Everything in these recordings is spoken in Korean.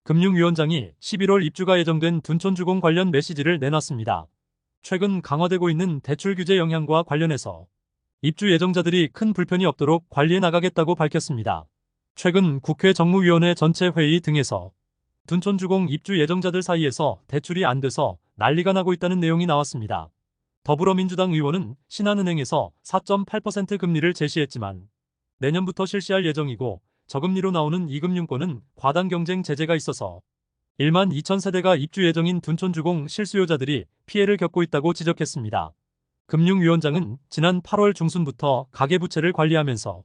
금융위원장이 11월 입주가 예정된 둔촌주공 관련 메시지를 내놨습니다. 최근 강화되고 있는 대출 규제 영향과 관련해서 입주 예정자들이 큰 불편이 없도록 관리해 나가겠다고 밝혔습니다. 최근 국회 정무위원회 전체 회의 등에서 둔촌주공 입주 예정자들 사이에서 대출이 안 돼서 난리가 나고 있다는 내용이 나왔습니다. 더불어민주당 의원은 신한은행에서 4.8% 금리를 제시했지만 내년부터 실시할 예정이고 저금리로 나오는 이금융권은 과당 경쟁 제재가 있어서 1만 2천 세대가 입주 예정인 둔촌주공 실수요자들이 피해를 겪고 있다고 지적했습니다. 금융위원장은 지난 8월 중순부터 가계부채를 관리하면서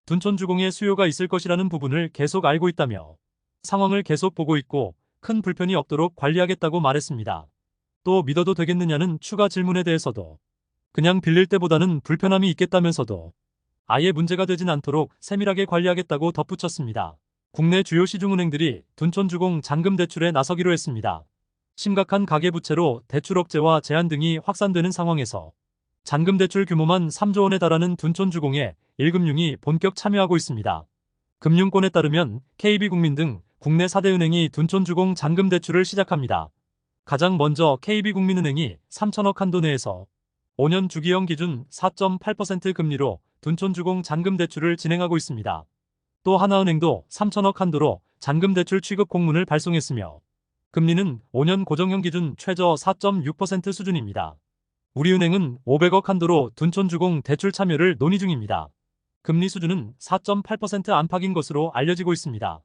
둔촌주공의 수요가 있을 것이라는 부분을 계속 알고 있다며 상황을 계속 보고 있고 큰 불편이 없도록 관리하겠다고 말했습니다. 또 믿어도 되겠느냐는 추가 질문에 대해서도 그냥 빌릴 때보다는 불편함이 있겠다면서도 아예 문제가 되진 않도록 세밀하게 관리하겠다고 덧붙였습니다. 국내 주요 시중은행들이 둔촌주공 잔금 대출에 나서기로 했습니다. 심각한 가계부채로 대출 억제와 제한 등이 확산되는 상황에서 잔금 대출 규모만 3조 원에 달하는 둔촌주공에 1금융이 본격 참여하고 있습니다. 금융권에 따르면 KB국민 등 국내 4대 은행이 둔촌주공 잔금 대출을 시작합니다. 가장 먼저 KB국민은행이 3천억 한도 내에서 5년 주기형 기준 4.8% 금리로 둔촌주공 잔금 대출을 진행하고 있습니다. 또 하나은행도 3천억 한도로 잔금 대출 취급 공문을 발송했으며 금리는 5년 고정형 기준 최저 4.6% 수준입니다. 우리은행은 500억 한도로 둔촌주공 대출 참여를 논의 중입니다. 금리 수준은 4.8% 안팎인 것으로 알려지고 있습니다.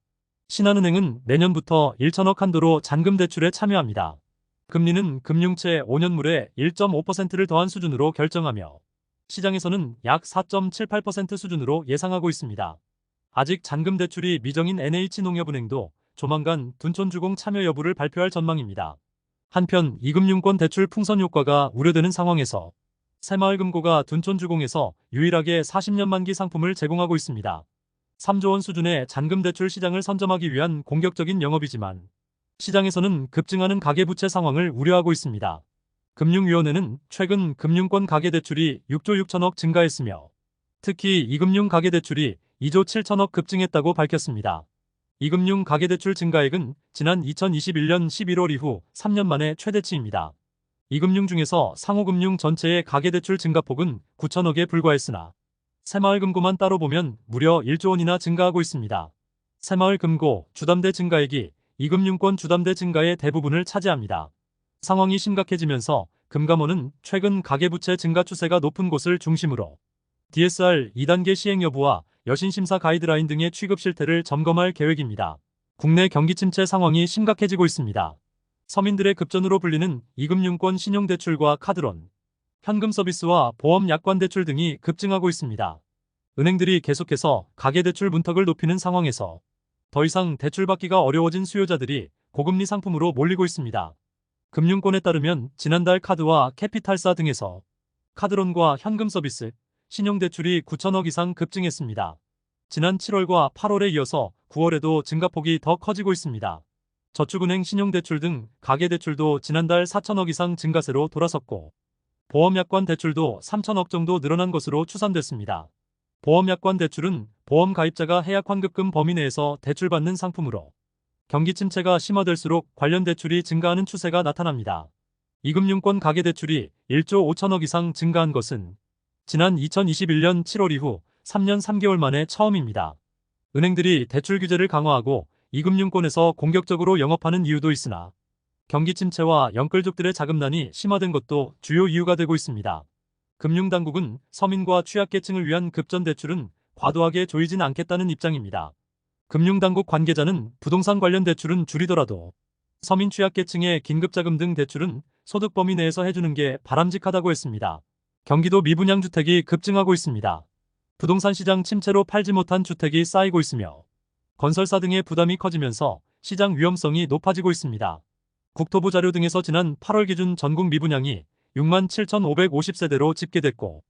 신한은행은 내년부터 1천억 한도로 잔금 대출에 참여합니다. 금리는 금융채 5년물에 1.5%를 더한 수준으로 결정하며 시장에서는 약 4.78% 수준으로 예상하고 있습니다. 아직 잔금 대출이 미정인 NH농협은행도 조만간 둔촌주공 참여 여부를 발표할 전망입니다. 한편 이금융권 대출 풍선 효과가 우려되는 상황에서 새마을금고가 둔촌주공에서 유일하게 40년 만기 상품을 제공하고 있습니다. 3조 원 수준의 잔금 대출 시장을 선점하기 위한 공격적인 영업이지만 시장에서는 급증하는 가계부채 상황을 우려하고 있습니다. 금융위원회는 최근 금융권 가계대출이 6조 6천억 증가했으며 특히 이금융 가계대출이 2조 7천억 급증했다고 밝혔습니다. 이금융 가계대출 증가액은 지난 2021년 11월 이후 3년 만에 최대치입니다. 이금융 중에서 상호금융 전체의 가계대출 증가폭은 9천억에 불과했으나 새마을금고만 따로 보면 무려 1조 원이나 증가하고 있습니다. 새마을금고 주담대 증가액이 이금융권 주담대 증가의 대부분을 차지합니다. 상황이 심각해지면서 금감원은 최근 가계부채 증가 추세가 높은 곳을 중심으로 DSR 2단계 시행 여부와 여신심사 가이드라인 등의 취급 실태를 점검할 계획입니다. 국내 경기 침체 상황이 심각해지고 있습니다. 서민들의 급전으로 불리는 이금융권 신용대출과 카드론, 현금 서비스와 보험 약관 대출 등이 급증하고 있습니다. 은행들이 계속해서 가계대출 문턱을 높이는 상황에서 더 이상 대출받기가 어려워진 수요자들이 고금리 상품으로 몰리고 있습니다. 금융권에 따르면 지난달 카드와 캐피탈사 등에서 카드론과 현금 서비스, 신용대출이 9천억 이상 급증했습니다. 지난 7월과 8월에 이어서 9월에도 증가폭이 더 커지고 있습니다. 저축은행 신용대출 등 가계대출도 지난달 4천억 이상 증가세로 돌아섰고 보험약관 대출도 3천억 정도 늘어난 것으로 추산됐습니다. 보험약관 대출은 보험 가입자가 해약 환급금 범위 내에서 대출받는 상품으로 경기 침체가 심화될수록 관련 대출이 증가하는 추세가 나타납니다. 이금융권 가계대출이 1조 5천억 이상 증가한 것은 지난 2021년 7월 이후 3년 3개월 만에 처음입니다. 은행들이 대출 규제를 강화하고 이금융권에서 공격적으로 영업하는 이유도 있으나 경기 침체와 영끌족들의 자금난이 심화된 것도 주요 이유가 되고 있습니다. 금융당국은 서민과 취약계층을 위한 급전대출은 과도하게 조이진 않겠다는 입장입니다. 금융당국 관계자는 부동산 관련 대출은 줄이더라도 서민 취약계층의 긴급자금 등 대출은 소득 범위 내에서 해주는 게 바람직하다고 했습니다. 경기도 미분양 주택이 급증하고 있습니다. 부동산 시장 침체로 팔지 못한 주택이 쌓이고 있으며 건설사 등의 부담이 커지면서 시장 위험성이 높아지고 있습니다. 국토부 자료 등에서 지난 8월 기준 전국 미분양이 6만 7,550세대로 집계됐고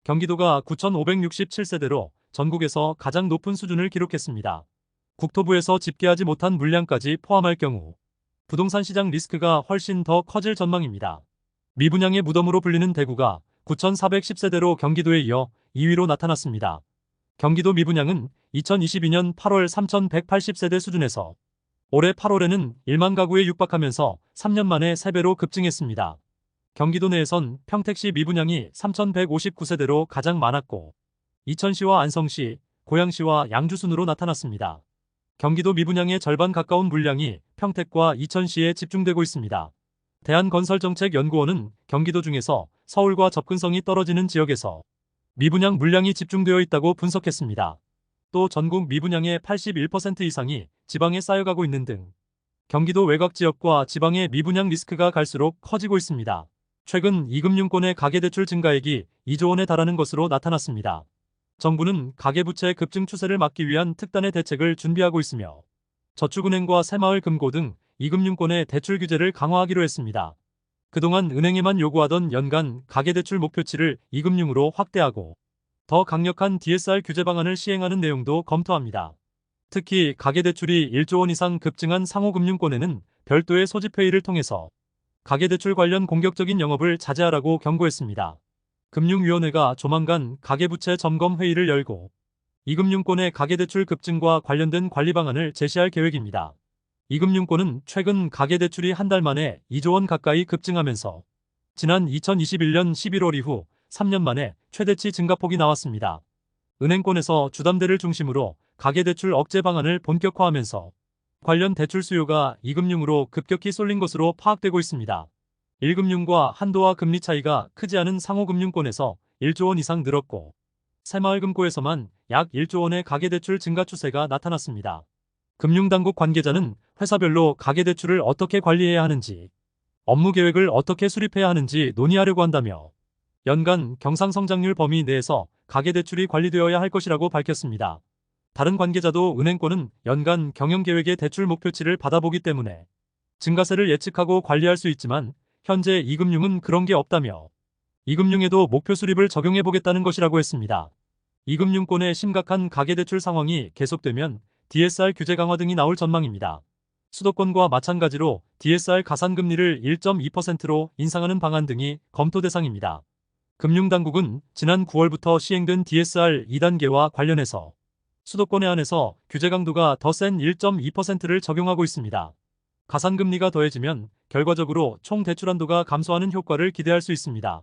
경기도가 9,567세대로 전국에서 가장 높은 수준을 기록했습니다. 국토부에서 집계하지 못한 물량까지 포함할 경우 부동산 시장 리스크가 훨씬 더 커질 전망입니다. 미분양의 무덤으로 불리는 대구가 9,410세대로 경기도에 이어 2위로 나타났습니다. 경기도 미분양은 2022년 8월 3,180세대 수준에서 올해 8월에는 1만 가구에 육박하면서 3년 만에 3배로 급증했습니다. 경기도 내에선 평택시 미분양이 3,159세대로 가장 많았고 이천시와 안성시, 고양시와 양주 순으로 나타났습니다. 경기도 미분양의 절반 가까운 물량이 평택과 이천시에 집중되고 있습니다. 대한건설정책연구원은 경기도 중에서 서울과 접근성이 떨어지는 지역에서 미분양 물량이 집중되어 있다고 분석했습니다. 또 전국 미분양의 81% 이상이 지방에 쌓여가고 있는 등 경기도 외곽 지역과 지방의 미분양 리스크가 갈수록 커지고 있습니다. 최근 이금융권의 가계대출 증가액이 2조 원에 달하는 것으로 나타났습니다. 정부는 가계부채 급증 추세를 막기 위한 특단의 대책을 준비하고 있으며 저축은행과 새마을금고 등 이금융권의 대출 규제를 강화하기로 했습니다. 그동안 은행에만 요구하던 연간 가계대출 목표치를 이금융으로 확대하고 더 강력한 DSR 규제 방안을 시행하는 내용도 검토합니다. 특히 가계대출이 1조 원 이상 급증한 상호금융권에는 별도의 소집회의를 통해서 가계대출 관련 공격적인 영업을 자제하라고 경고했습니다. 금융위원회가 조만간 가계부채 점검 회의를 열고 이금융권의 가계대출 급증과 관련된 관리 방안을 제시할 계획입니다. 이금융권은 최근 가계대출이 한 달 만에 2조 원 가까이 급증하면서 지난 2021년 11월 이후 3년 만에 최대치 증가폭이 나왔습니다. 은행권에서 주담대를 중심으로 가계대출 억제 방안을 본격화하면서 관련 대출 수요가 이금융으로 급격히 쏠린 것으로 파악되고 있습니다. 1금융과 한도와 금리 차이가 크지 않은 상호금융권에서 1조 원 이상 늘었고 새마을금고에서만 약 1조 원의 가계대출 증가 추세가 나타났습니다. 금융당국 관계자는 회사별로 가계대출을 어떻게 관리해야 하는지, 업무 계획을 어떻게 수립해야 하는지 논의하려고 한다며 연간 경상성장률 범위 내에서 가계대출이 관리되어야 할 것이라고 밝혔습니다. 다른 관계자도 은행권은 연간 경영계획의 대출 목표치를 받아보기 때문에 증가세를 예측하고 관리할 수 있지만 현재 이금융은 그런 게 없다며 이금융에도 목표 수립을 적용해보겠다는 것이라고 했습니다. 이금융권의 심각한 가계대출 상황이 계속되면 DSR 규제 강화 등이 나올 전망입니다. 수도권과 마찬가지로 DSR 가산금리를 1.2%로 인상하는 방안 등이 검토 대상입니다. 금융당국은 지난 9월부터 시행된 DSR 2단계와 관련해서 수도권에 한해서 규제 강도가 더 센 1.2%를 적용하고 있습니다. 가산금리가 더해지면 결과적으로 총 대출 한도가 감소하는 효과를 기대할 수 있습니다.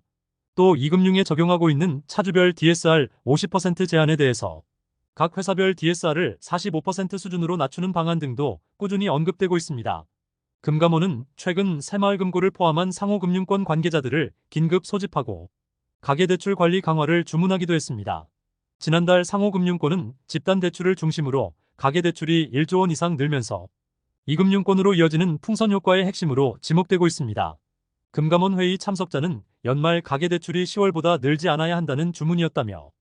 또 이금융에 적용하고 있는 차주별 DSR 50% 제한에 대해서 각 회사별 DSR을 45% 수준으로 낮추는 방안 등도 꾸준히 언급되고 있습니다. 금감원은 최근 새마을금고를 포함한 상호금융권 관계자들을 긴급 소집하고 가계대출 관리 강화를 주문하기도 했습니다. 지난달 상호금융권은 집단대출을 중심으로 가계대출이 1조 원 이상 늘면서 이금융권으로 이어지는 풍선 효과의 핵심으로 지목되고 있습니다. 금감원 회의 참석자는 연말 가계대출이 10월보다 늘지 않아야 한다는 주문이었다며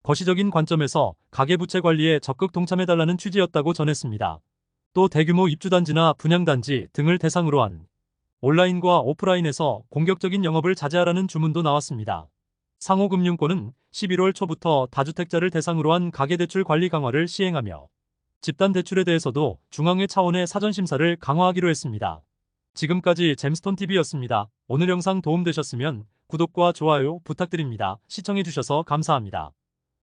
거시적인 관점에서 가계부채 관리에 적극 동참해달라는 취지였다고 전했습니다. 또 대규모 입주단지나 분양단지 등을 대상으로 한 온라인과 오프라인에서 공격적인 영업을 자제하라는 주문도 나왔습니다. 상호금융권은 11월 초부터 다주택자를 대상으로 한 가계대출 관리 강화를 시행하며 집단대출에 대해서도 중앙회 차원의 사전심사를 강화하기로 했습니다. 지금까지 잼스톤TV였습니다. 오늘 영상 도움되셨으면 구독과 좋아요 부탁드립니다. 시청해주셔서 감사합니다.